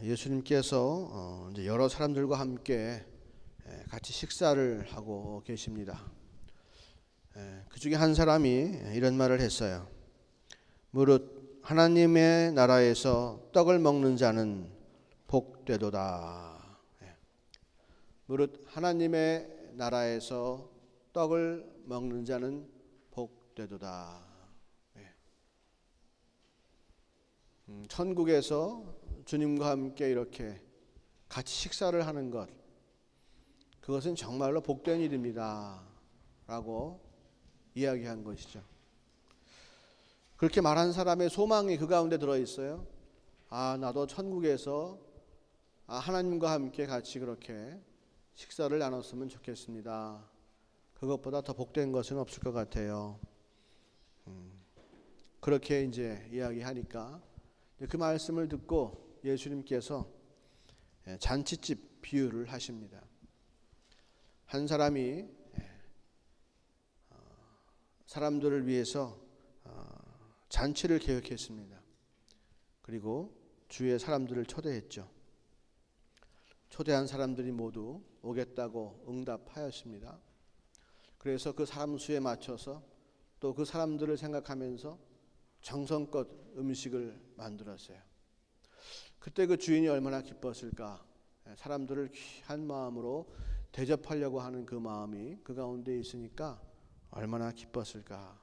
예수님께서 이제 여러 사람들과 함께 같이 식사를 하고 계십니다. 그 중에 한 사람이 이런 말을 했어요. 무릇 하나님의 나라에서 떡을 먹는 자는 복되도다. 무릇 하나님의 나라에서 떡을 먹는 자는 복되도다. 천국에서 주님과 함께 이렇게 같이 식사를 하는 것, 그것은 정말로 복된 일입니다 라고 이야기한 것이죠. 그렇게 말한 사람의 소망이 그 가운데 들어있어요. 나도 천국에서 하나님과 함께 같이 그렇게 식사를 나눴으면 좋겠습니다. 그것보다 더 복된 것은 없을 것 같아요. 그렇게 이제 이야기하니까 그 말씀을 듣고 예수님께서 잔치집 비유를 하십니다. 한 사람이 사람들을 위해서 잔치를 계획했습니다. 그리고 주위의 사람들을 초대했죠. 초대한 사람들이 모두 오겠다고 응답하였습니다. 그래서 그 사람 수에 맞춰서 또 그 사람들을 생각하면서 정성껏 음식을 만들었어요. 그때 그 주인이 얼마나 기뻤을까. 사람들을 귀한 마음으로 대접하려고 하는 그 마음이 그 가운데 있으니까 얼마나 기뻤을까.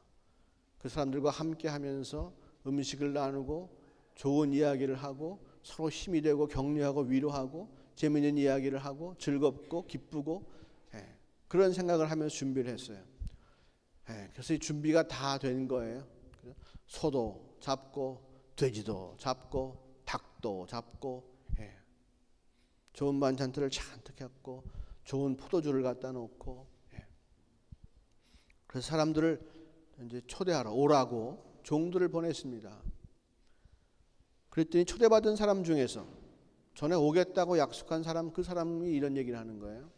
그 사람들과 함께 하면서 음식을 나누고 좋은 이야기를 하고 서로 힘이 되고 격려하고 위로하고 재미있는 이야기를 하고 즐겁고 기쁘고 그런 생각을 하면서 준비를 했어요. 그래서 이 준비가 다 된 거예요. 소도 잡고 돼지도 잡고 닭도 잡고 좋은 반찬들을 잔뜩 했고 좋은 포도주를 갖다 놓고 그래서 사람들을 이제 초대하러 오라고 종들을 보냈습니다. 그랬더니 초대받은 사람 중에서 전에 오겠다고 약속한 사람, 그 사람이 이런 얘기를 하는 거예요.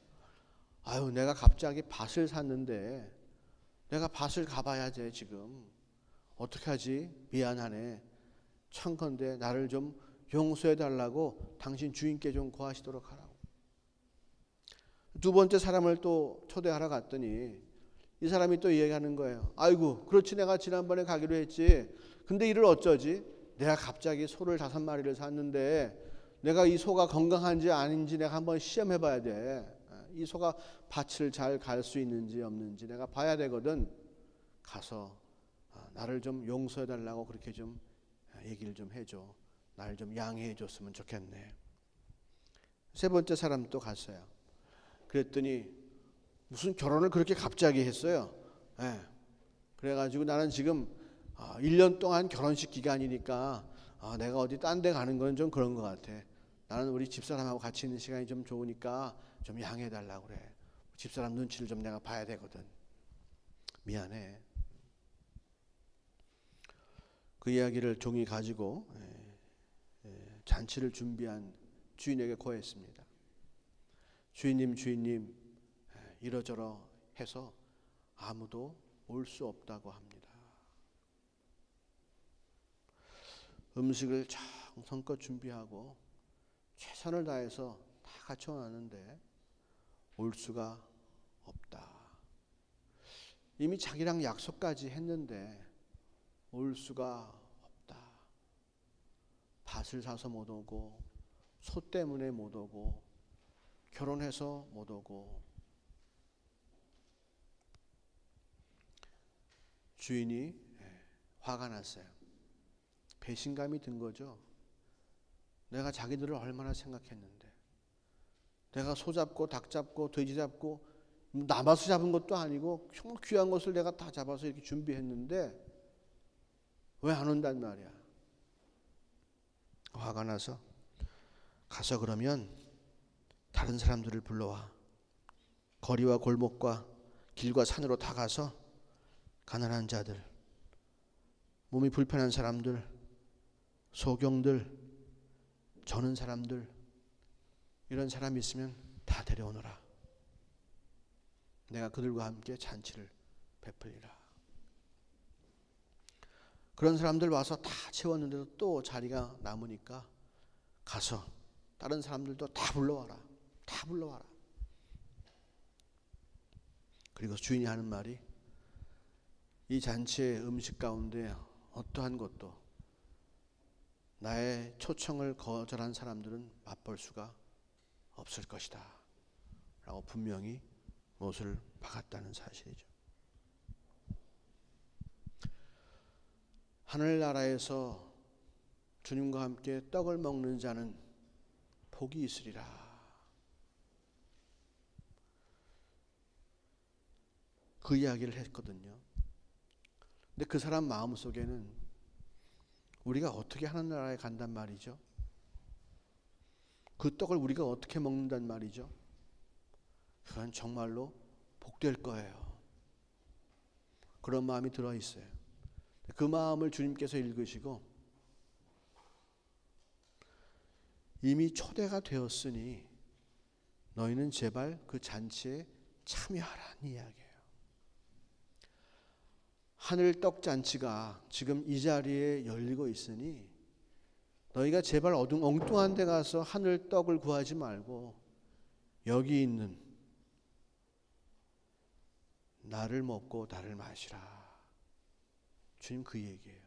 내가 갑자기 밭을 샀는데 내가 밭을 가봐야지 지금. 어떻게 하지? 미안하네. 청컨대 나를 좀 용서해 달라고 당신 주인께 좀 고하시도록 하라고. 두 번째 사람을 또 초대하러 갔더니 이 사람이 또 이야기하는 거예요. 아이고 그렇지, 내가 지난번에 가기로 했지. 근데 이를 어쩌지? 내가 갑자기 소를 5마리를 샀는데 내가 이 소가 건강한지 아닌지 내가 한번 시험해 봐야 돼. 이 소가 밭을 잘 갈 수 있는지 없는지 내가 봐야 되거든. 가서 나를 좀 용서해 달라고 그렇게 좀 얘기를 좀 해줘. 나를 좀 양해해 줬으면 좋겠네. 세 번째 사람 또 갔어요. 그랬더니 무슨 결혼을 그렇게 갑자기 했어요. 그래가지고 나는 지금 1년 동안 결혼식 기간이니까 내가 어디 딴 데 가는 건 좀 그런 것 같아. 나는 우리 집사람하고 같이 있는 시간이 좀 좋으니까 좀 양해해 달라고 그래. 집사람 눈치를 좀 내가 봐야 되거든. 미안해. 그 이야기를 종이 가지고 잔치를 준비한 주인에게 고했습니다. 주인님 이러저러 해서 아무도 올 수 없다고 합니다. 음식을 정성껏 준비하고 최선을 다해서 다 갖춰놨는데 올 수가 없다. 이미 자기랑 약속까지 했는데 올 수가 없다. 밭을 사서 못 오고 소 때문에 못 오고 결혼해서 못 오고. 주인이 화가 났어요. 배신감이 든 거죠. 내가 자기들을 얼마나 생각했는데, 내가 소 잡고 닭 잡고 돼지 잡고 남아서 잡은 것도 아니고 정말 귀한 것을 내가 다 잡아서 이렇게 준비했는데 왜 안 온단 말이야. 화가 나서 가서 그러면 다른 사람들을 불러와. 거리와 골목과 길과 산으로 다 가서 가난한 자들, 몸이 불편한 사람들, 소경들, 저는 사람들, 이런 사람이 있으면 다 데려오너라. 내가 그들과 함께 잔치를 베풀리라. 그런 사람들 와서 다 채웠는데도 또 자리가 남으니까 가서 다른 사람들도 다 불러와라. 다 불러와라. 그리고 주인이 하는 말이 이 잔치의 음식 가운데 어떠한 것도 나의 초청을 거절한 사람들은 맛볼 수가 없을 것이다 라고 분명히 못을 박았다는 사실이죠. 하늘나라에서 주님과 함께 떡을 먹는 자는 복이 있으리라. 그 이야기를 했거든요. 근데 그 사람 마음속에는 우리가 어떻게 하늘나라에 간단 말이죠? 그 떡을 우리가 어떻게 먹는단 말이죠? 그건 정말로 복될 거예요. 그런 마음이 들어있어요. 그 마음을 주님께서 읽으시고 이미 초대가 되었으니 너희는 제발 그 잔치에 참여하라는 이야기예요. 하늘 떡 잔치가 지금 이 자리에 열리고 있으니 너희가 제발 엉뚱한 데 가서 하늘 떡을 구하지 말고 여기 있는 나를 먹고 나를 마시라. 주님 그 얘기예요.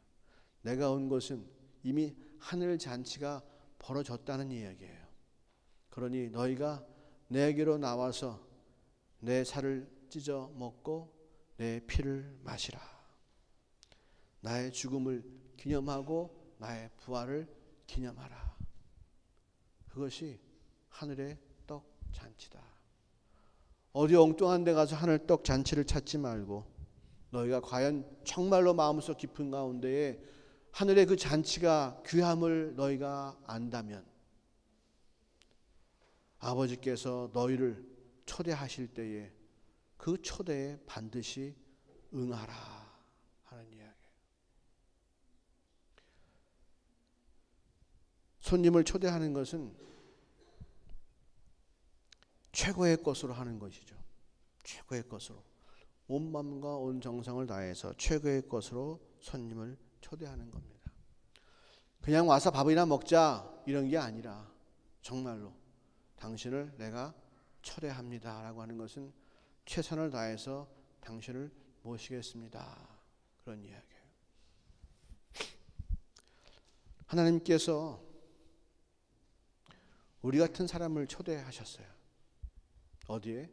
내가 온 것은 이미 하늘 잔치가 벌어졌다는 이야기예요. 그러니 너희가 내게로 나와서 내 살을 찢어 먹고 내 피를 마시라. 나의 죽음을 기념하고 나의 부활을 기념하라. 그것이 하늘의 떡 잔치다. 어디 엉뚱한 데 가서 하늘 떡 잔치를 찾지 말고 너희가 과연 정말로 마음속 깊은 가운데에 하늘의 그 잔치가 귀함을 너희가 안다면 아버지께서 너희를 초대하실 때에 그 초대에 반드시 응하라 하는 이야기예요. 손님을 초대하는 것은 최고의 것으로 하는 것이죠. 최고의 것으로. 온 마음과 온 정성을 다해서 최고의 것으로 손님을 초대하는 겁니다. 그냥 와서 밥이나 먹자 이런 게 아니라 정말로 당신을 내가 초대합니다 라고 하는 것은 최선을 다해서 당신을 모시겠습니다. 그런 이야기예요. 하나님께서 우리 같은 사람을 초대하셨어요. 어디에?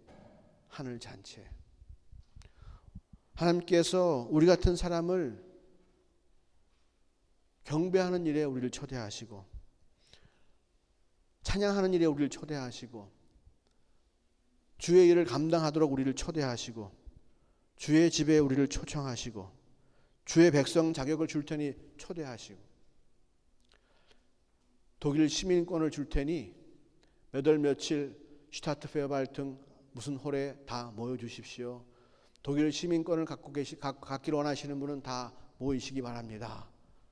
하늘 잔치에. 하나님께서 우리 같은 사람을 경배하는 일에 우리를 초대하시고 찬양하는 일에 우리를 초대하시고 주의 일을 감당하도록 우리를 초대하시고 주의 집에 우리를 초청하시고 주의 백성 자격을 줄 테니 초대하시고 독일 시민권을 줄 테니 몇 월 며칠 슈타트페어발튼 무슨 홀에 다 모여주십시오. 독일 시민권을 갖기를 원하시는 분은 다 모이시기 바랍니다.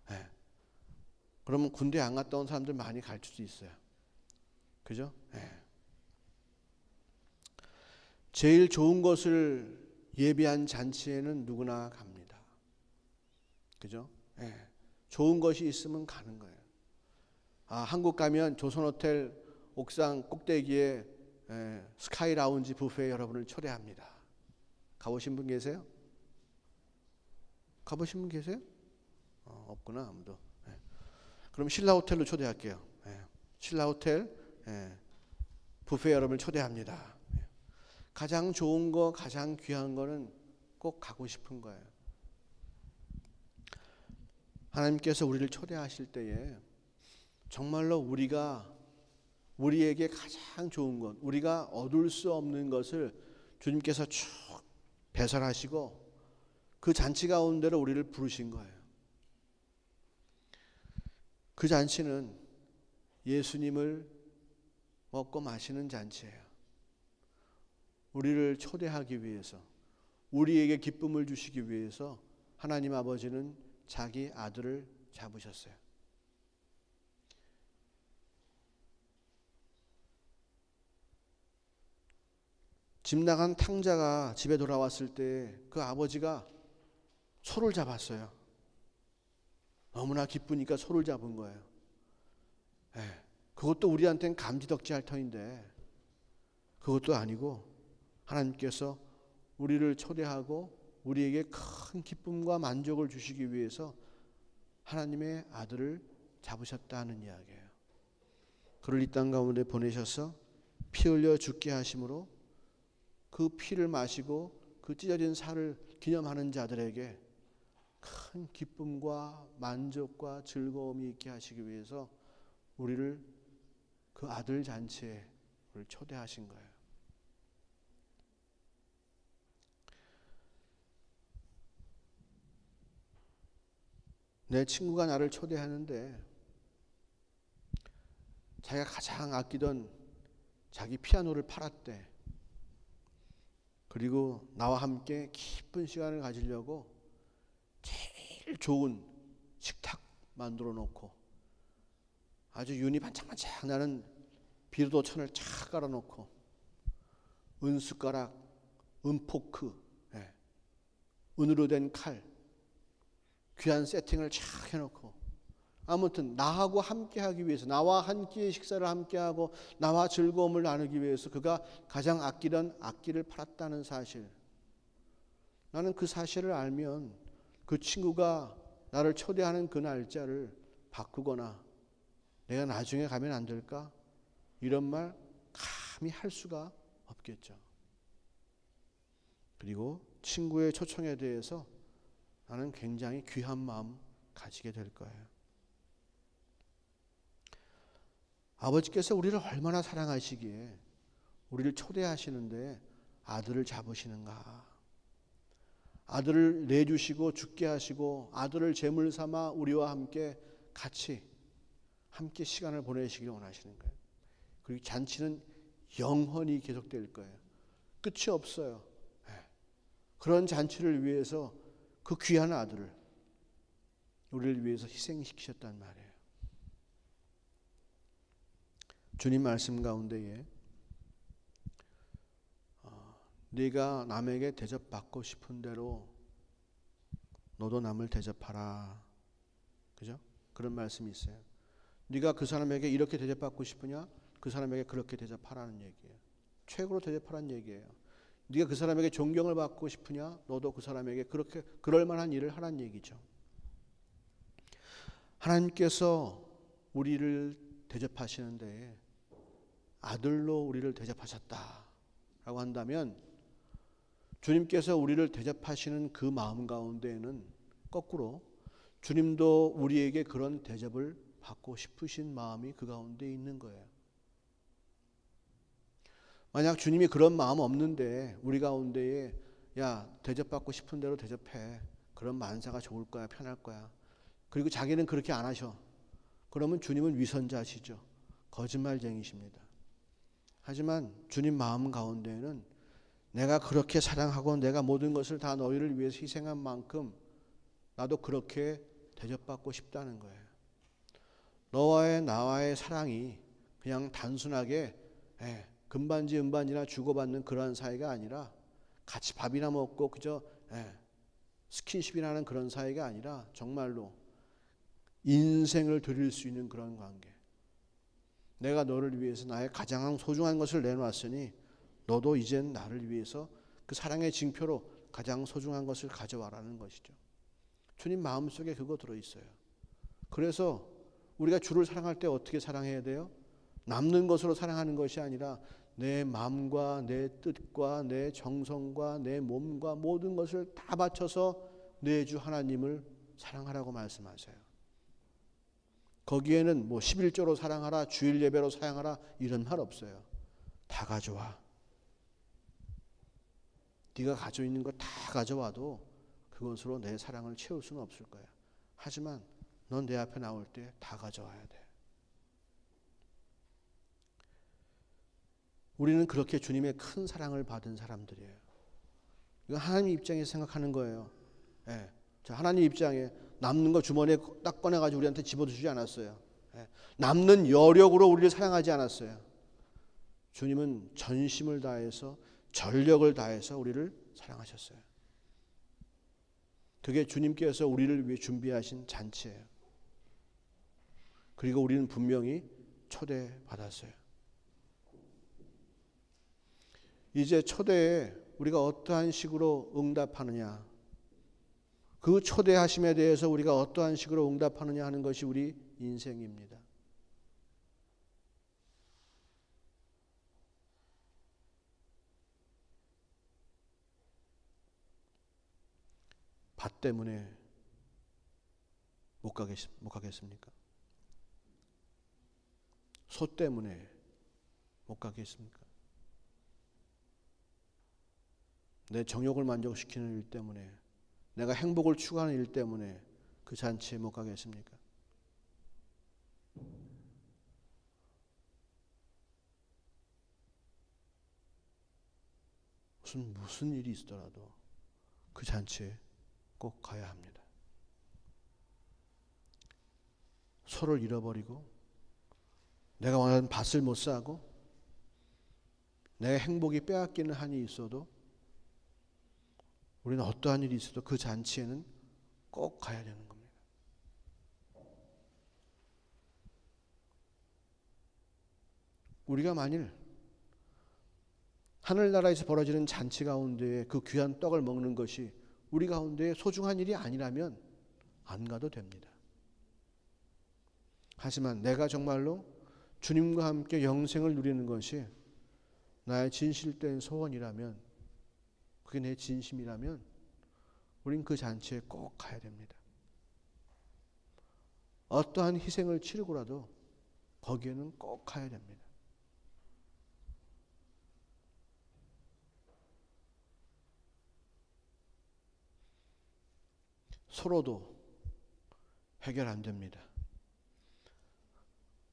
네. 그러면 군대 안 갔다 온 사람들 많이 갈 수도 있어요. 그죠? 네. 제일 좋은 것을 예비한 잔치에는 누구나 갑니다. 그죠? 네. 좋은 것이 있으면 가는 거예요. 한국 가면 조선호텔 옥상 꼭대기에 스카이 라운지 뷔페에 여러분을 초대합니다. 가보신 분 계세요? 가보신 분 계세요? 없구나 아무도. 그럼 신라호텔로 초대할게요. 신라호텔 뷔페에 여러분을 초대합니다. 가장 좋은 거, 가장 귀한 거는 꼭 가고 싶은 거예요. 하나님께서 우리를 초대하실 때에 정말로 우리에게 가장 좋은 것, 우리가 얻을 수 없는 것을 주님께서 쭉 배설하시고 그 잔치 가운데로 우리를 부르신 거예요. 그 잔치는 예수님을 먹고 마시는 잔치예요. 우리를 초대하기 위해서, 우리에게 기쁨을 주시기 위해서 하나님 아버지는 자기 아들을 잡으셨어요. 집 나간 탕자가 집에 돌아왔을 때 그 아버지가 소를 잡았어요. 너무나 기쁘니까 소를 잡은 거예요. 그것도 우리한테는 감지덕지할 터인데 그것도 아니고 하나님께서 우리를 초대하고 우리에게 큰 기쁨과 만족을 주시기 위해서 하나님의 아들을 잡으셨다는 이야기예요. 그를 이 땅 가운데 보내셔서 피 흘려 죽게 하심으로 그 피를 마시고 그 찢어진 살을 기념하는 자들에게 큰 기쁨과 만족과 즐거움이 있게 하시기 위해서 우리를 그 아들 잔치에 초대하신 거예요. 내 친구가 나를 초대하는데 자기가 가장 아끼던 자기 피아노를 팔았대. 그리고 나와 함께 기쁜 시간을 가지려고 제일 좋은 식탁 만들어 놓고 아주 윤이 반짝반짝 나는 비로도천을 착 깔아 놓고 은숟가락, 은포크, 은으로 된 칼, 귀한 세팅을 착 해놓고 아무튼 나하고 함께하기 위해서 나와 한 끼의 식사를 함께하고 나와 즐거움을 나누기 위해서 그가 가장 아끼던 악기를 팔았다는 사실. 나는 그 사실을 알면 그 친구가 나를 초대하는 그 날짜를 바꾸거나 내가 나중에 가면 안 될까? 이런 말 감히 할 수가 없겠죠. 그리고 친구의 초청에 대해서 나는 굉장히 귀한 마음 가지게 될 거예요. 아버지께서 우리를 얼마나 사랑하시기에 우리를 초대하시는데 아들을 잡으시는가. 아들을 내주시고 죽게 하시고 아들을 제물 삼아 우리와 함께 같이 함께 시간을 보내시길 원하시는 거예요. 그리고 잔치는 영원히 계속될 거예요. 끝이 없어요. 그런 잔치를 위해서 그 귀한 아들을 우리를 위해서 희생시키셨단 말이에요. 주님 말씀 가운데에 네가 남에게 대접받고 싶은 대로 너도 남을 대접하라. 그죠? 그런 말씀이 있어요. 네가 그 사람에게 이렇게 대접받고 싶으냐? 그 사람에게 그렇게 대접하라는 얘기예요. 최고로 대접하라는 얘기예요. 네가 그 사람에게 존경을 받고 싶으냐? 너도 그 사람에게 그렇게 그럴 만한 일을 하라는 얘기죠. 하나님께서 우리를 대접하시는데 아들로 우리를 대접하셨다라고 한다면 주님께서 우리를 대접하시는 그 마음 가운데에는 거꾸로 주님도 우리에게 그런 대접을 받고 싶으신 마음이 그 가운데 있는 거예요. 만약 주님이 그런 마음 없는데 우리 가운데에 야 대접받고 싶은 대로 대접해. 그럼 만사가 좋을 거야. 편할 거야. 그리고 자기는 그렇게 안 하셔. 그러면 주님은 위선자시죠. 거짓말쟁이십니다. 하지만 주님 마음 가운데에는 내가 그렇게 사랑하고 내가 모든 것을 다 너희를 위해서 희생한 만큼 나도 그렇게 대접받고 싶다는 거예요. 너와의 나와의 사랑이 그냥 단순하게 금반지 은반지나 주고받는 그런 사이가 아니라 같이 밥이나 먹고 그저 스킨십이나 하는 그런 사이가 아니라 정말로 인생을 드릴 수 있는 그런 관계. 내가 너를 위해서 나의 가장 소중한 것을 내놓았으니 너도 이젠 나를 위해서 그 사랑의 징표로 가장 소중한 것을 가져와라는 것이죠. 주님 마음속에 그거 들어있어요. 그래서 우리가 주를 사랑할 때 어떻게 사랑해야 돼요? 남는 것으로 사랑하는 것이 아니라 내 마음과 내 뜻과 내 정성과 내 몸과 모든 것을 다 바쳐서 내 주 하나님을 사랑하라고 말씀하세요. 거기에는 뭐 11조로 사랑하라, 주일 예배로 사랑하라 이런 말 없어요. 다 가져와. 네가 가지고 있는 거 다 가져와도 그것으로 내 사랑을 채울 수는 없을 거야. 하지만 넌 내 앞에 나올 때 다 가져와야 돼. 우리는 그렇게 주님의 큰 사랑을 받은 사람들이에요. 이건 하나님 입장에서 생각하는 거예요. 자, 하나님 입장에 남는 거 주머니에 딱 꺼내가지고 우리한테 집어주지 않았어요. 남는 여력으로 우리를 사랑하지 않았어요. 주님은 전심을 다해서 전력을 다해서 우리를 사랑하셨어요. 그게 주님께서 우리를 위해 준비하신 잔치예요. 그리고 우리는 분명히 초대받았어요. 이제 초대에 우리가 어떠한 식으로 응답하느냐, 그 초대하심에 대해서 우리가 어떠한 식으로 응답하느냐 하는 것이 우리 인생입니다. 밭 때문에 못 가겠습니까? 소 때문에 못 가겠습니까? 내 정욕을 만족시키는 일 때문에, 내가 행복을 추구하는 일 때문에 그 잔치에 못 가겠습니까? 무슨 일이 있더라도 그 잔치에 꼭 가야 합니다. 소를 잃어버리고 내가 원하는 밭을 못 사고 내 행복이 빼앗기는 한이 있어도 우리는 어떠한 일이 있어도 그 잔치에는 꼭 가야 되는 겁니다. 우리가 만일 하늘나라에서 벌어지는 잔치 가운데 그 귀한 떡을 먹는 것이 우리 가운데 소중한 일이 아니라면 안 가도 됩니다. 하지만 내가 정말로 주님과 함께 영생을 누리는 것이 나의 진실된 소원이라면, 그게 내 진심이라면 우린 그 잔치에 꼭 가야 됩니다. 어떠한 희생을 치르고라도 거기에는 꼭 가야 됩니다. 소로도 해결 안 됩니다.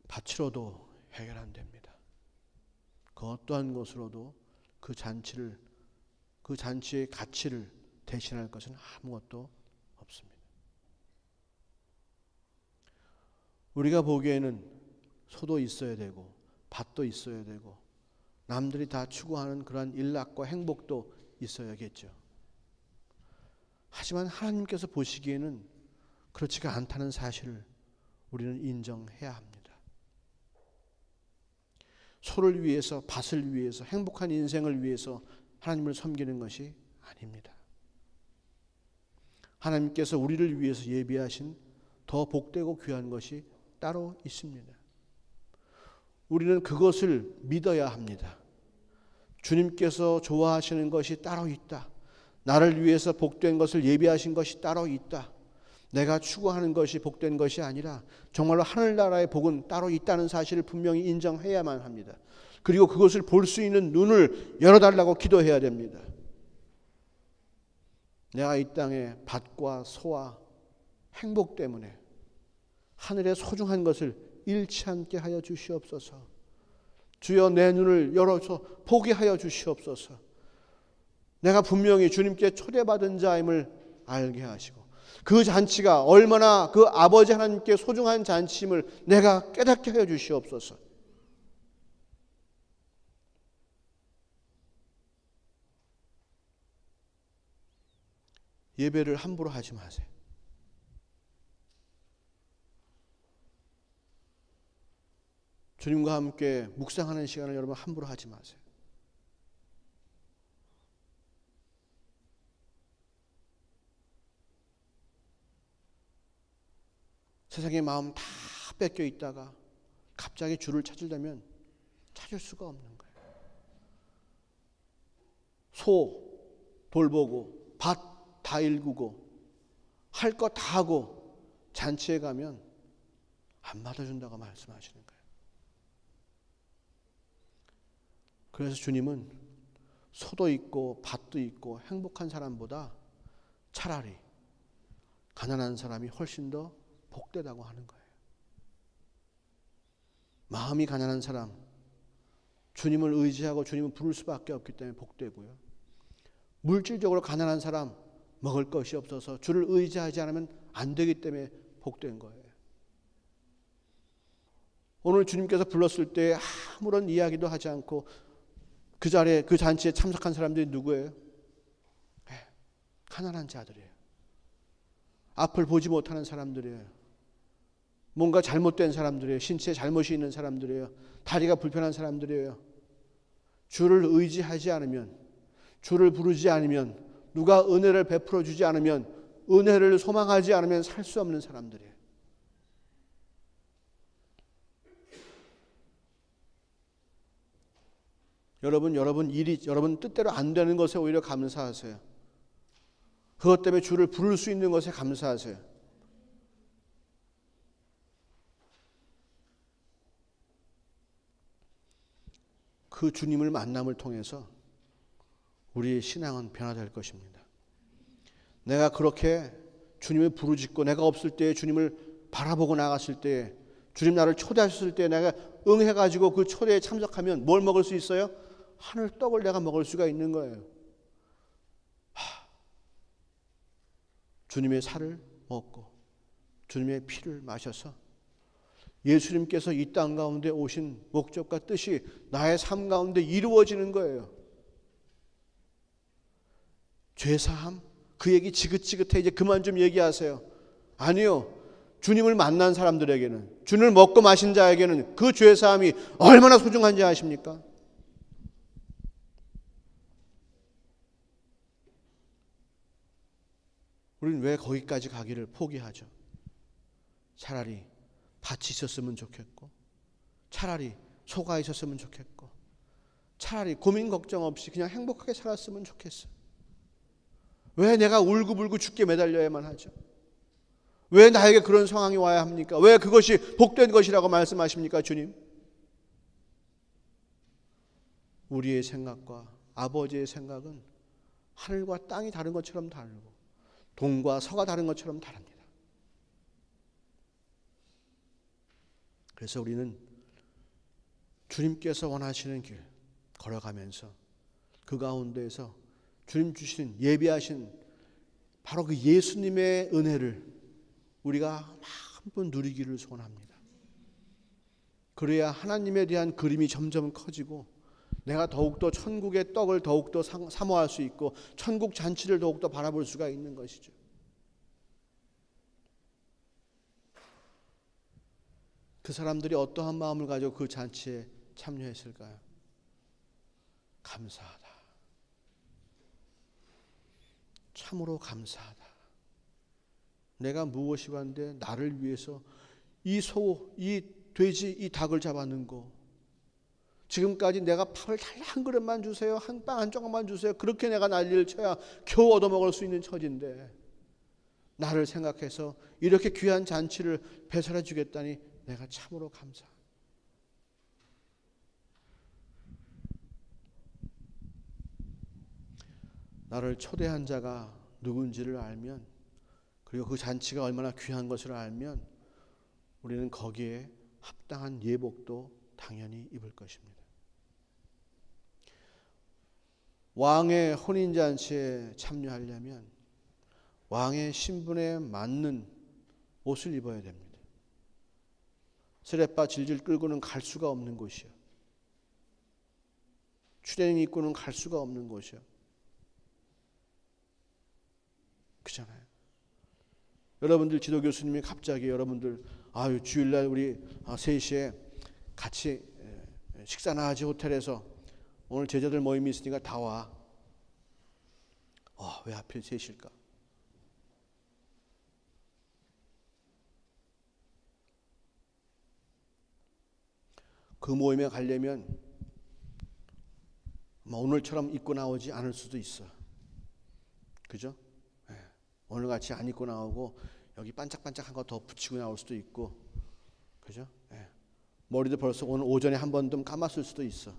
밭으로도 해결 안 됩니다. 그 어떠한 것으로도 그 잔치의 가치를 대신할 것은 아무것도 없습니다. 우리가 보기에는 소도 있어야 되고 밭도 있어야 되고 남들이 다 추구하는 그러한 일락과 행복도 있어야겠죠. 하지만 하나님께서 보시기에는 그렇지가 않다는 사실을 우리는 인정해야 합니다. 소를 위해서, 밭을 위해서, 행복한 인생을 위해서 하나님을 섬기는 것이 아닙니다. 하나님께서 우리를 위해서 예비하신 더 복되고 귀한 것이 따로 있습니다. 우리는 그것을 믿어야 합니다. 주님께서 좋아하시는 것이 따로 있다. 나를 위해서 복된 것을 예비하신 것이 따로 있다. 내가 추구하는 것이 복된 것이 아니라 정말로 하늘나라의 복은 따로 있다는 사실을 분명히 인정해야만 합니다. 그리고 그것을 볼 수 있는 눈을 열어달라고 기도해야 됩니다. 내가 이 땅에 밭과 소와 행복 때문에 하늘의 소중한 것을 잃지 않게 하여 주시옵소서. 주여 내 눈을 열어서 보게 하여 주시옵소서. 내가 분명히 주님께 초대받은 자임을 알게 하시고 그 잔치가 얼마나 그 아버지 하나님께 소중한 잔치임을 내가 깨닫게 하여 주시옵소서. 예배를 함부로 하지 마세요. 주님과 함께 묵상하는 시간을 여러분 함부로 하지 마세요. 세상의 마음 다 뺏겨 있다가 갑자기 주를 찾으려면 찾을 수가 없는 거예요. 소 돌보고 밭 다 일구고 할 거 다 하고 잔치에 가면 안 받아준다고 말씀하시는 거예요. 그래서 주님은 소도 있고 밭도 있고 행복한 사람보다 차라리 가난한 사람이 훨씬 더 복되다고 하는 거예요. 마음이 가난한 사람, 주님을 의지하고 주님을 부를 수밖에 없기 때문에 복되고요. 물질적으로 가난한 사람, 먹을 것이 없어서 주를 의지하지 않으면 안 되기 때문에 복된 거예요. 오늘 주님께서 불렀을 때 아무런 이야기도 하지 않고 그 자리에, 그 잔치에 참석한 사람들이 누구예요? 가난한 자들이에요. 앞을 보지 못하는 사람들이에요. 뭔가 잘못된 사람들이에요. 신체에 잘못이 있는 사람들이에요. 다리가 불편한 사람들이에요. 주를 의지하지 않으면, 주를 부르지 않으면, 누가 은혜를 베풀어 주지 않으면, 은혜를 소망하지 않으면 살 수 없는 사람들이에요. 여러분 일이 여러분 뜻대로 안 되는 것에 오히려 감사하세요. 그것 때문에 주를 부를 수 있는 것에 감사하세요. 그 주님을 만남을 통해서 우리의 신앙은 변화될 것입니다. 내가 그렇게 주님을 부르짖고 내가 없을 때에 주님을 바라보고 나갔을 때에 주님 나를 초대하셨을 때에 내가 응해가지고 그 초대에 참석하면 뭘 먹을 수 있어요? 하늘 떡을 내가 먹을 수가 있는 거예요. 주님의 살을 먹고 주님의 피를 마셔서 예수님께서 이 땅 가운데 오신 목적과 뜻이 나의 삶 가운데 이루어지는 거예요. 죄사함? 그 얘기 지긋지긋해. 이제 그만 좀 얘기하세요. 아니요. 주님을 만난 사람들에게는, 주님을 먹고 마신 자에게는 그 죄사함이 얼마나 소중한지 아십니까? 우리는 왜 거기까지 가기를 포기하죠? 차라리 밭이 있었으면 좋겠고, 차라리 소가 있었으면 좋겠고, 차라리 고민 걱정 없이 그냥 행복하게 살았으면 좋겠어요. 왜 내가 울고불고 죽게 매달려야만 하죠? 왜 나에게 그런 상황이 와야 합니까? 왜 그것이 복된 것이라고 말씀하십니까, 주님? 우리의 생각과 아버지의 생각은 하늘과 땅이 다른 것처럼 다르고 동과 서가 다른 것처럼 다릅니다. 그래서 우리는 주님께서 원하시는 길 걸어가면서 그 가운데에서 주님 주신 예비하신 바로 그 예수님의 은혜를 우리가 한번 누리기를 소원합니다. 그래야 하나님에 대한 그림이 점점 커지고 내가 더욱더 천국의 떡을 더욱더 사모할 수 있고 천국 잔치를 더욱더 바라볼 수가 있는 것이죠. 그 사람들이 어떠한 마음을 가지고 그 잔치에 참여했을까요? 감사하다. 참으로 감사하다. 내가 무엇이 왔는데 나를 위해서 이 소, 이 돼지, 이 닭을 잡아는 거. 지금까지 내가 밥을 달 한 그릇만 주세요. 한 빵 한 조각만 주세요. 그렇게 내가 난리를 쳐야 겨우 얻어먹을 수 있는 처지인데 나를 생각해서 이렇게 귀한 잔치를 배설해 주겠다니 내가 참으로 감사합니다. 나를 초대한 자가 누군지를 알면 그리고 그 잔치가 얼마나 귀한 것을 알면 우리는 거기에 합당한 예복도 당연히 입을 것입니다. 왕의 혼인잔치에 참여하려면 왕의 신분에 맞는 옷을 입어야 됩니다. 스레빠 질질 끌고는 갈 수가 없는 곳이요. 추레닝 입고는 갈 수가 없는 곳이요. 그잖아요. 여러분들 지도 교수님이 갑자기 여러분들 주일날 우리 3시에 같이 식사나 하지 호텔에서 오늘 제자들 모임이 있으니까 다 와. 왜 하필 3시일까? 그 모임에 가려면 오늘처럼 입고 나오지 않을 수도 있어. 그죠? 오늘같이 안 입고 나오고 여기 반짝반짝한 거 더 붙이고 나올 수도 있고. 그죠? 머리도 벌써 오늘 오전에 한 번 좀 감았을 수도 있어.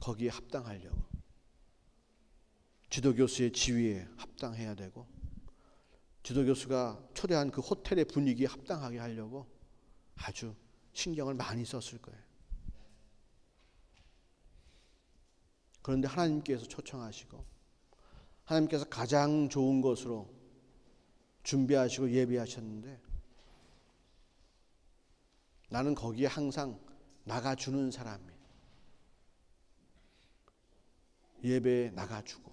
거기에 합당하려고. 지도교수의 지위에 합당해야 되고 지도교수가 초대한 그 호텔의 분위기에 합당하게 하려고 아주 신경을 많이 썼을 거예요. 그런데 하나님께서 초청하시고 하나님께서 가장 좋은 것으로 준비하시고 예비하셨는데 나는 거기에 항상 나가주는 사람이에요. 예배에 나가주고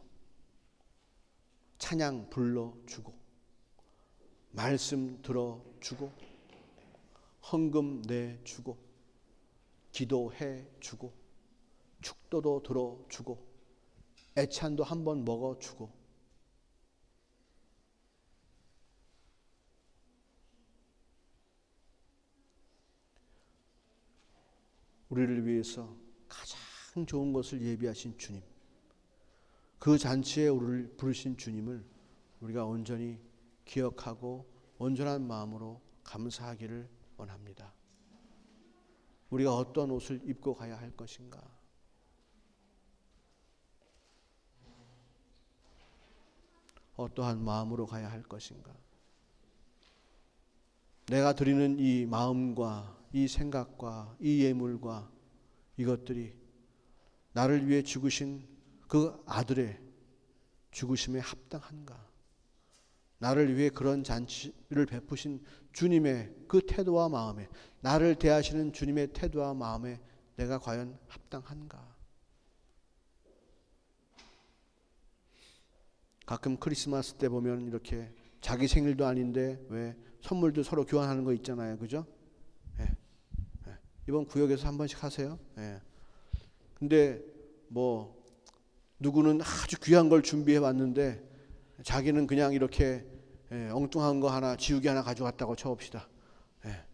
찬양 불러주고 말씀 들어주고 헌금 내주고 기도해주고 축도도 들어주고 애찬도 한번 먹어주고 우리를 위해서 가장 좋은 것을 예비하신 주님, 그 잔치에 우리를 부르신 주님을 우리가 온전히 기억하고 온전한 마음으로 감사하기를 원합니다. 우리가 어떤 옷을 입고 가야 할 것인가? 어떠한 마음으로 가야 할 것인가? 내가 드리는 이 마음과 이 생각과 이 예물과 이것들이 나를 위해 죽으신 그 아들의 죽으심에 합당한가? 나를 위해 그런 잔치를 베푸신 주님의 그 태도와 마음에, 나를 대하시는 주님의 태도와 마음에 내가 과연 합당한가? 가끔 크리스마스 때 보면 이렇게 자기 생일도 아닌데 왜 선물도 서로 교환하는 거 있잖아요. 그죠? 예. 예. 이번 구역에서 한 번씩 하세요. 예. 근데 뭐 누구는 아주 귀한 걸 준비해 왔는데 자기는 그냥 이렇게 엉뚱한 거 하나, 지우개 하나 가져갔다고 쳐봅시다. 예.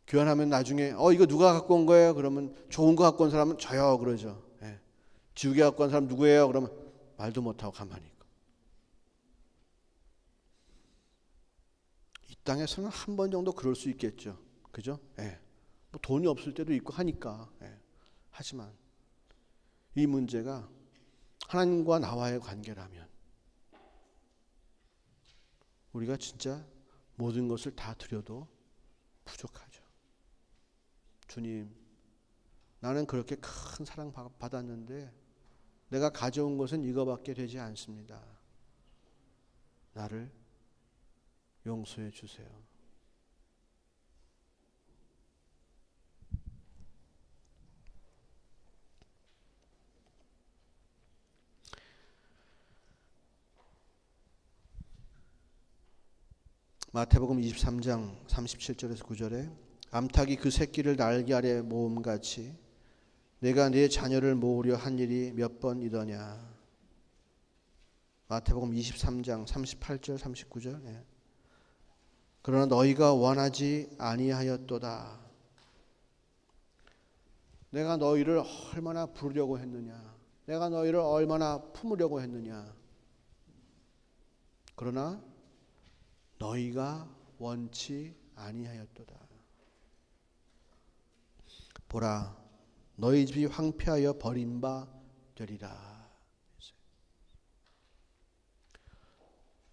교환하면 나중에 이거 누가 갖고 온 거예요? 그러면 좋은 거 갖고 온 사람은 저요 그러죠. 예. 지우개 갖고 온 사람 누구예요? 그러면 말도 못하고 가만히 있고. 이 땅에서는 한 번 정도 그럴 수 있겠죠. 그죠? 예. 뭐 돈이 없을 때도 있고 하니까. 예. 하지만 이 문제가 하나님과 나와의 관계라면 우리가 진짜 모든 것을 다 드려도 부족하죠. 주님, 나는 그렇게 큰 사랑 받았는데 내가 가져온 것은 이거밖에 되지 않습니다. 나를 용서해 주세요. 마태복음 23장 37절에서 9절에 암탉이 그 새끼를 날개 아래 모음같이 내가 네 자녀를 모으려 한 일이 몇 번이더냐. 마태복음 23장 38절 39절. 예. 그러나 너희가 원하지 아니하였도다. 내가 너희를 얼마나 부르려고 했느냐. 내가 너희를 얼마나 품으려고 했느냐. 그러나 너희가 원치 아니하였도다. 보라, 너희 집이 황폐하여 버림바 되리라.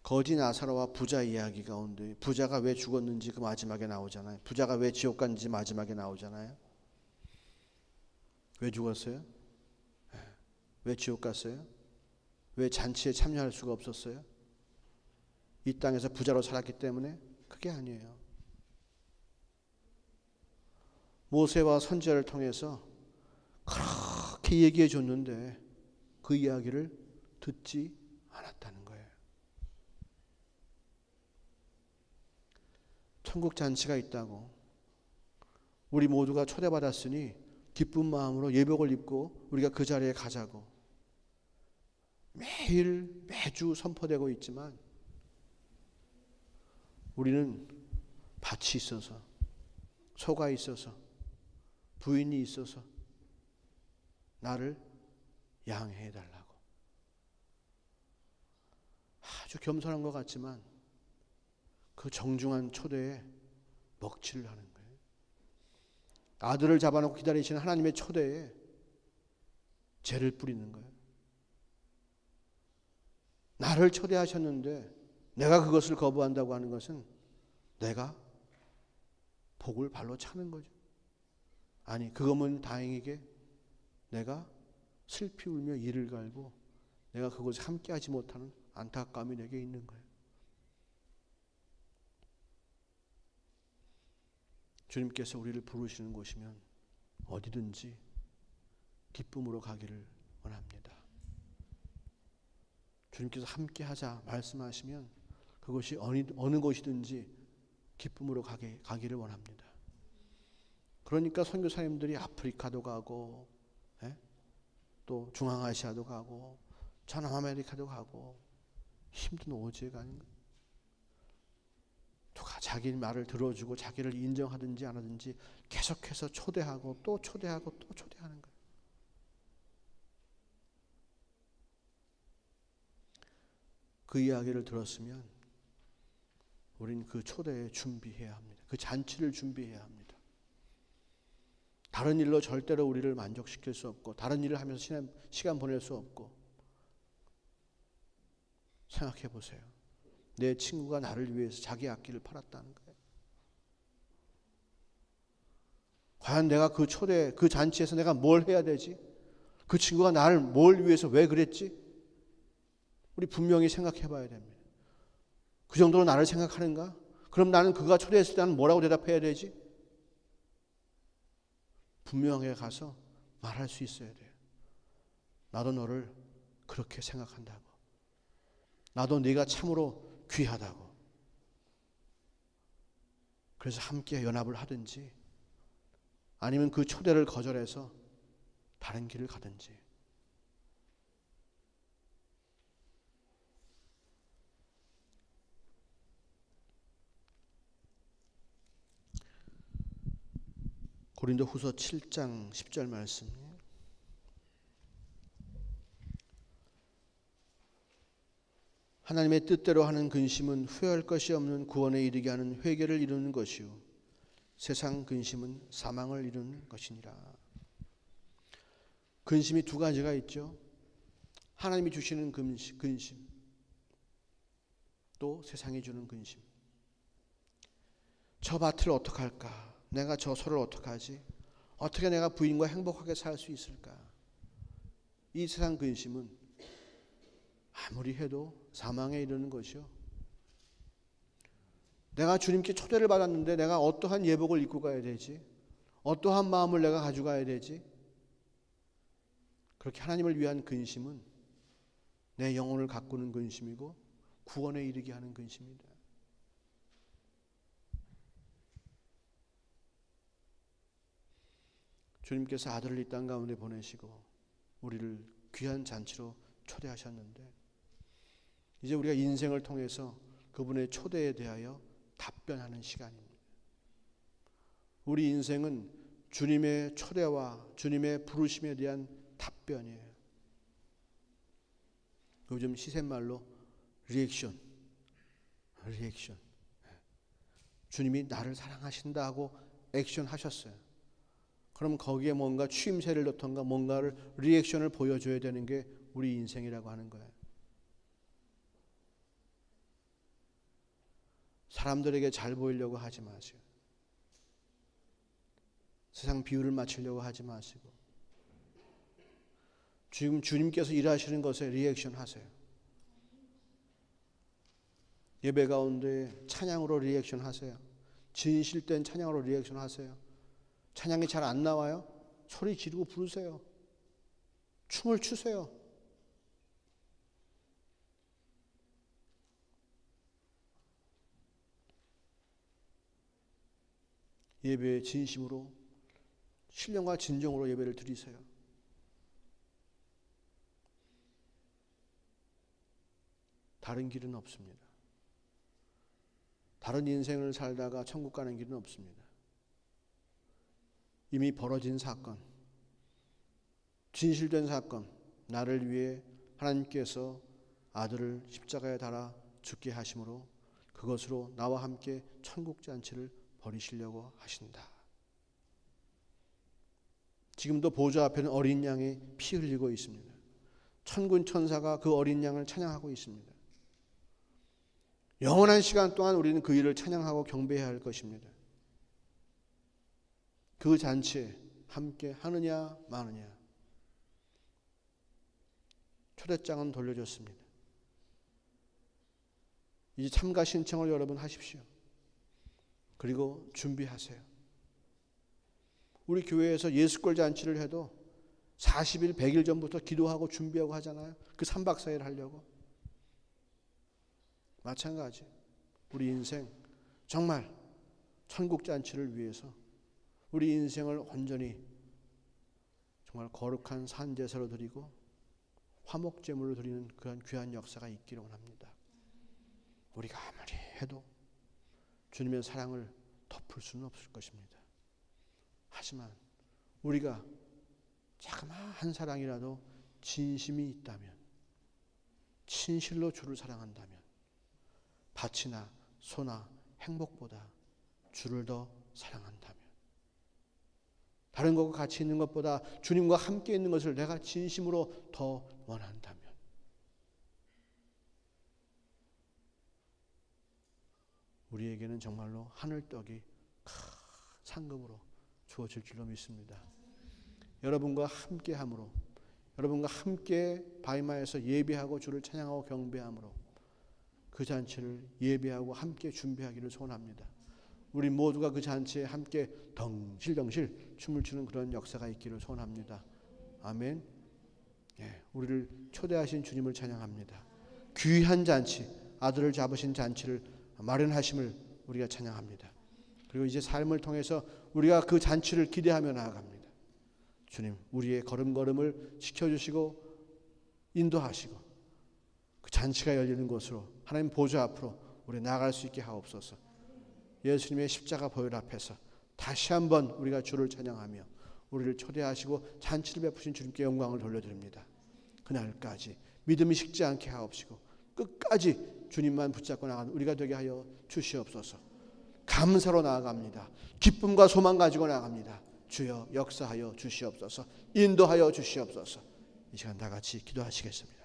거지 나사로와 부자 이야기 가운데 부자가 왜 죽었는지 그 마지막에 나오잖아요. 부자가 왜 지옥 갔는지 마지막에 나오잖아요. 왜 죽었어요? 왜 지옥 갔어요? 왜 잔치에 참여할 수가 없었어요? 이 땅에서 부자로 살았기 때문에? 그게 아니에요. 모세와 선지자를 통해서 그렇게 얘기해 줬는데 그 이야기를 듣지 않았다는 거예요. 천국 잔치가 있다고 우리 모두가 초대받았으니 기쁜 마음으로 예복을 입고 우리가 그 자리에 가자고 매주 선포되고 있지만 우리는 밭이 있어서 소가 있어서 부인이 있어서 나를 양해해 달라고 아주 겸손한 것 같지만 그 정중한 초대에 먹칠을 하는 거예요. 아들을 잡아놓고 기다리시는 하나님의 초대에 죄를 뿌리는 거예요. 나를 초대하셨는데 내가 그것을 거부한다고 하는 것은 내가 복을 발로 차는 거죠. 아니, 그거면 다행이게 내가 슬피 울며 이를 갈고 내가 그것에 함께하지 못하는 안타까움이 내게 있는 거예요. 주님께서 우리를 부르시는 곳이면 어디든지 기쁨으로 가기를 원합니다. 주님께서 함께하자 말씀하시면 그것이 어느 곳이든지 기쁨으로 가기를 원합니다. 그러니까 선교사님들이 아프리카도 가고, 또 중앙아시아도 가고, 전남아메리카도 가고, 힘든 오지에 가는 거예요. 누가 자기 말을 들어주고 자기를 인정하든지 안 하든지 계속해서 초대하고 또 초대하고 또 초대하는 거예요. 그 이야기를 들었으면 우린 그 초대에 준비해야 합니다. 그 잔치를 준비해야 합니다. 다른 일로 절대로 우리를 만족시킬 수 없고, 다른 일을 하면서 시간 보낼 수 없고. 생각해 보세요. 내 친구가 나를 위해서 자기 악기를 팔았다는 거예요. 과연 내가 그 초대, 그 잔치에서 내가 뭘 해야 되지? 그 친구가 나를 뭘 위해서 왜 그랬지? 우리 분명히 생각해 봐야 됩니다. 그 정도로 나를 생각하는가? 그럼 나는 그가 초대했을 때 나는 뭐라고 대답해야 되지? 분명하게 가서 말할 수 있어야 돼요. 나도 너를 그렇게 생각한다고. 나도 네가 참으로 귀하다고. 그래서 함께 연합을 하든지 아니면 그 초대를 거절해서 다른 길을 가든지. 고린도후서 7장 10절 말씀. 하나님의 뜻대로 하는 근심은 후회할 것이 없는 구원에 이르게 하는 회개를 이루는 것이요 세상 근심은 사망을 이루는 것이니라. 근심이 두 가지가 있죠. 하나님이 주시는 근심, 또 세상이 주는 근심. 저 밭을 어떻게 할까? 내가 저 소를 어떻게 하지? 어떻게 내가 부인과 행복하게 살 수 있을까? 이 세상 근심은 아무리 해도 사망에 이르는 것이요. 내가 주님께 초대를 받았는데 내가 어떠한 예복을 입고 가야 되지? 어떠한 마음을 내가 가져가야 되지? 그렇게 하나님을 위한 근심은 내 영혼을 가꾸는 근심이고 구원에 이르게 하는 근심이다. 주님께서 아들을 이 땅 가운데 보내시고 우리를 귀한 잔치로 초대하셨는데 이제 우리가 인생을 통해서 그분의 초대에 대하여 답변하는 시간입니다. 우리 인생은 주님의 초대와 주님의 부르심에 대한 답변이에요. 요즘 시샘말로 리액션. 주님이 나를 사랑하신다고 액션 하셨어요. 그럼 거기에 뭔가 추임새를 넣던가 뭔가를 리액션을 보여줘야 되는 게 우리 인생이라고 하는 거예요. 사람들에게 잘 보이려고 하지 마세요. 세상 비율을 맞추려고 하지 마시고 지금 주님께서 일하시는 것에 리액션 하세요. 예배 가운데 찬양으로 리액션 하세요. 진실된 찬양으로 리액션 하세요. 찬양이 잘 안 나와요? 소리 지르고 부르세요. 춤을 추세요. 예배에 진심으로 신령과 진정으로 예배를 드리세요. 다른 길은 없습니다. 다른 인생을 살다가 천국 가는 길은 없습니다. 이미 벌어진 사건, 진실된 사건, 나를 위해 하나님께서 아들을 십자가에 달아 죽게 하심으로 그것으로 나와 함께 천국 잔치를 벌이시려고 하신다. 지금도 보좌 앞에는 어린 양이 피 흘리고 있습니다. 천군 천사가 그 어린 양을 찬양하고 있습니다. 영원한 시간 동안 우리는 그 일을 찬양하고 경배해야 할 것입니다. 그 잔치에 함께 하느냐 마느냐. 초대장은 돌려줬습니다. 이제 참가 신청을 여러분 하십시오. 그리고 준비하세요. 우리 교회에서 예수골 잔치를 해도 40일, 100일 전부터 기도하고 준비하고 하잖아요. 그 3박 4일 하려고. 마찬가지. 우리 인생 정말 천국잔치를 위해서 우리 인생을 온전히 정말 거룩한 산제사로 드리고 화목제물로 드리는 그런 귀한 역사가 있기를 원합니다. 우리가 아무리 해도 주님의 사랑을 덮을 수는 없을 것입니다. 하지만 우리가 자그마한 사랑이라도 진심이 있다면, 진실로 주를 사랑한다면 밭이나 소나 행복보다 주를 더 사랑한다면, 다른 것과 같이 있는 것보다 주님과 함께 있는 것을 내가 진심으로 더 원한다면, 우리에게는 정말로 하늘떡이 큰 상급으로 주어질 줄로 믿습니다. 여러분과 함께함으로, 여러분과 함께 바이마에서 예배하고 주를 찬양하고 경배함으로 그 잔치를 예배하고 함께 준비하기를 소원합니다. 우리 모두가 그 잔치에 함께 덩실덩실 춤을 추는 그런 역사가 있기를 소원합니다. 아멘. 예, 우리를 초대하신 주님을 찬양합니다. 귀한 잔치, 아들을 잡으신 잔치를 마련하심을 우리가 찬양합니다. 그리고 이제 삶을 통해서 우리가 그 잔치를 기대하며 나아갑니다. 주님, 우리의 걸음걸음을 지켜주시고 인도하시고 그 잔치가 열리는 곳으로, 하나님 보좌 앞으로 우리 나아갈 수 있게 하옵소서. 예수님의 십자가 보혈 앞에서 다시 한번 우리가 주를 찬양하며 우리를 초대하시고 잔치를 베푸신 주님께 영광을 돌려드립니다. 그날까지 믿음이 식지 않게 하옵시고 끝까지 주님만 붙잡고 나가는 우리가 되게 하여 주시옵소서. 감사로 나아갑니다. 기쁨과 소망 가지고 나아갑니다. 주여 역사하여 주시옵소서. 인도하여 주시옵소서. 이 시간 다 같이 기도하시겠습니다.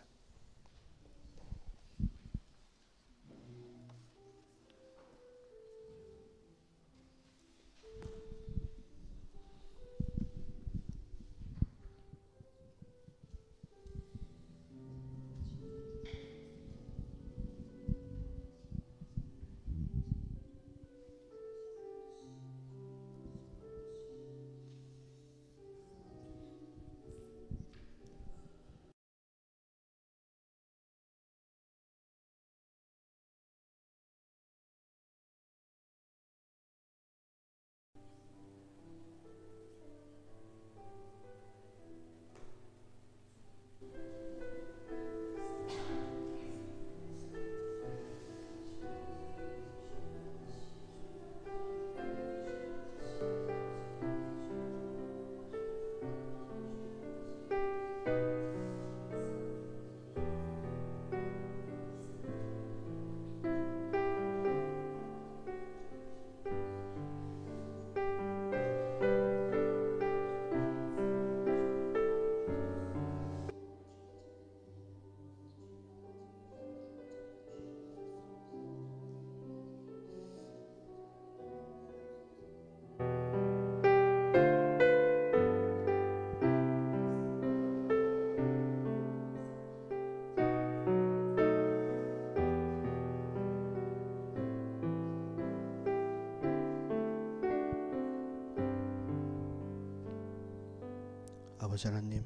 아버지 하나님,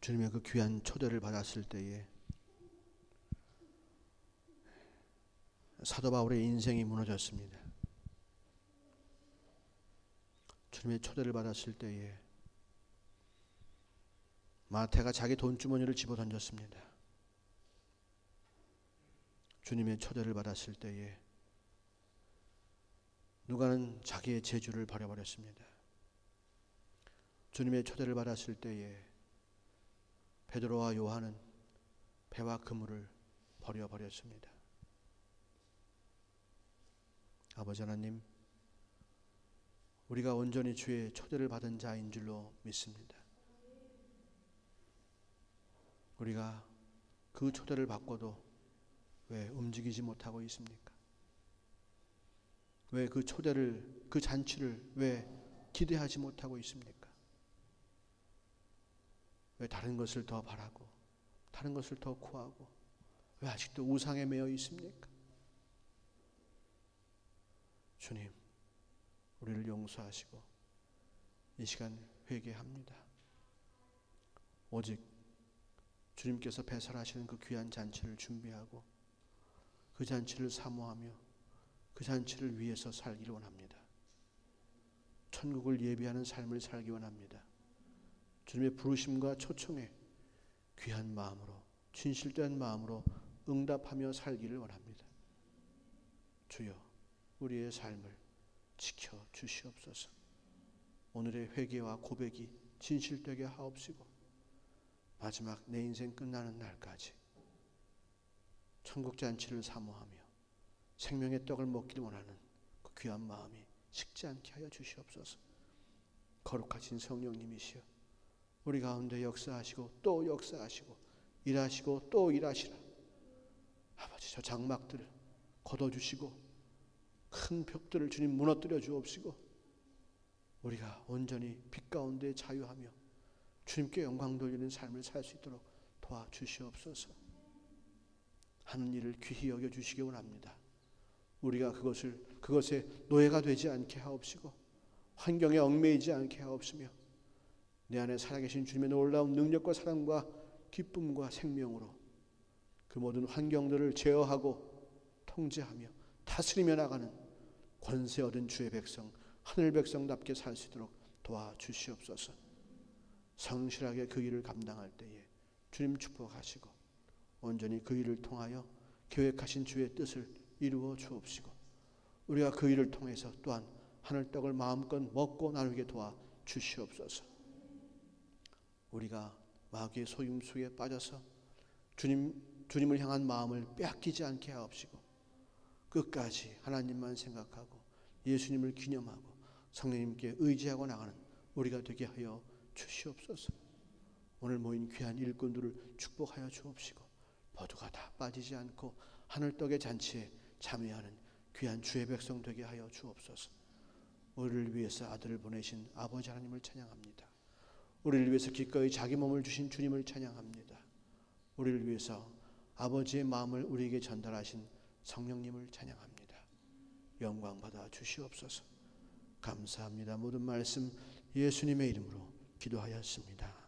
주님의 그 귀한 초대를 받았을 때에 사도 바울의 인생이 무너졌습니다. 주님의 초대를 받았을 때에 마태가 자기 돈주머니를 집어던졌습니다. 주님의 초대를 받았을 때에 누가는 자기의 재주를 버려버렸습니다. 주님의 초대를 받았을 때에 베드로와 요한은 배와 그물을 버려버렸습니다. 아버지 하나님, 우리가 온전히 주의 초대를 받은 자인 줄로 믿습니다. 우리가 그 초대를 받고도 왜 움직이지 못하고 있습니까? 왜 그 초대를, 그 잔치를 왜 기대하지 못하고 있습니까? 왜 다른 것을 더 바라고 다른 것을 더 구하고 왜 아직도 우상에 매여 있습니까? 주님, 우리를 용서하시고 이 시간 회개합니다. 오직 주님께서 배설하시는 그 귀한 잔치를 준비하고 그 잔치를 사모하며 그 잔치를 위해서 살기를 원합니다. 천국을 예비하는 삶을 살기 원합니다. 주님의 부르심과 초청에 귀한 마음으로, 진실된 마음으로 응답하며 살기를 원합니다. 주여, 우리의 삶을 지켜 주시옵소서. 오늘의 회개와 고백이 진실되게 하옵시고 마지막 내 인생 끝나는 날까지 천국 잔치를 사모하며 생명의 떡을 먹기를 원하는 그 귀한 마음이 식지 않게 하여 주시옵소서. 거룩하신 성령님이시여, 우리 가운데 역사하시고 또 역사하시고 일하시고 또 일하시라. 아버지, 저 장막들을 걷어주시고 큰 벽들을 주님 무너뜨려 주옵시고 우리가 온전히 빛 가운데 자유하며 주님께 영광 돌리는 삶을 살 수 있도록 도와주시옵소서. 하는 일을 귀히 여겨주시기 원합니다. 우리가 그것에 노예가 되지 않게 하옵시고 환경에 얽매이지 않게 하옵시며 내 안에 살아계신 주님의 놀라운 능력과 사랑과 기쁨과 생명으로 그 모든 환경들을 제어하고 통제하며 다스리며 나가는 권세 얻은 주의 백성, 하늘 백성답게 살 수 있도록 도와주시옵소서. 성실하게 그 일을 감당할 때에 주님 축복하시고 온전히 그 일을 통하여 계획하신 주의 뜻을 이루어 주옵시고 우리가 그 일을 통해서 또한 하늘 떡을 마음껏 먹고 나누게 도와주시옵소서. 우리가 마귀의 소임수에 빠져서 주님을 향한 마음을 빼앗기지 않게 하옵시고 끝까지 하나님만 생각하고 예수님을 기념하고 성령님께 의지하고 나가는 우리가 되게 하여 주시옵소서. 오늘 모인 귀한 일꾼들을 축복하여 주옵시고 모두가 다 빠지지 않고 하늘떡의 잔치에 참여하는 귀한 주의 백성 되게 하여 주옵소서. 우리를 위해서 아들을 보내신 아버지 하나님을 찬양합니다. 우리를 위해서 기꺼이 자기 몸을 주신 주님을 찬양합니다. 우리를 위해서 아버지의 마음을 우리에게 전달하신 성령님을 찬양합니다. 영광 받아 주시옵소서. 감사합니다. 모든 말씀 예수님의 이름으로 기도하였습니다.